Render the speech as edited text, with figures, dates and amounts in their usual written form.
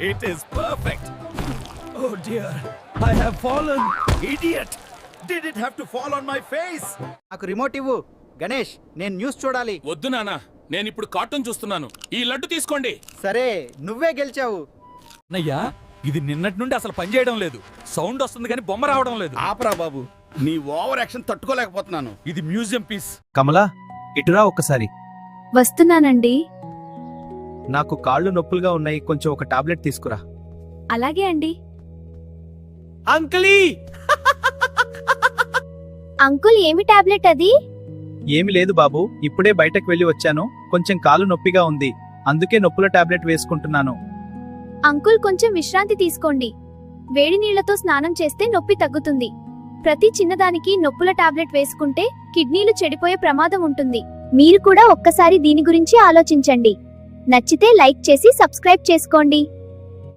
It is perfect. Oh dear, I have fallen. Idiot. Did it have to fall on my face? నాకు remote ఇవ్వు గణేష్, నేను news చూడాలి. వద్దు నాన్న, నేను ఇప్పుడు కార్టూన్ చూస్తున్నాను. ఈ లడ్డు తీసుకోండి. సరే, నువ్వే గెలిచావు. అన్నయ్యా, ఇది నిన్నటి నుండి అసలు పనిచేయడం లేదు. సౌండ్ వస్తుంది కానీ బొమ్మ రావడం లేదు. ఆపరా బాబు, నీ ఓవర్ యాక్షన్ తట్టుకోలేకపోతున్నాను. ఇది మ్యూజియం పీస్. కమలా, ఇటురా ఒక్కసారి. వస్తున్నానండి. నాకు కాళ్ళు నొప్పులుగా ఉన్నాయి, కొంచెం ఒక టాబ్లెట్ తీసుకురా. అలాగే అండి. అంకులీ! అంకుల్, ఏమి టాబ్లెట్ అది? ఏమి లేదు బాబు, ఇప్పుడే బయటకు వెళ్ళి వచ్చాను. కొంచెం కాలు నొప్పిగా ఉంది, అందుకే నొప్పుల టాబ్లెట్ వేసుకుంటున్నాను. అంకుల్, కొంచెం విశ్రాంతి తీసుకోండి. వేడి నీళ్లతో స్నానం చేస్తే నొప్పి తగ్గుతుంది. ప్రతి చిన్నదానికి నొప్పుల టాబ్లెట్ వేసుకుంటే కిడ్నీలు చెడిపోయే ప్రమాదం ఉంటుంది. మీరు కూడా ఒక్కసారి దీని గురించి ఆలోచించండి. నచ్చితే లైక్ చేసి సబ్స్క్రైబ్ చేసుకోండి.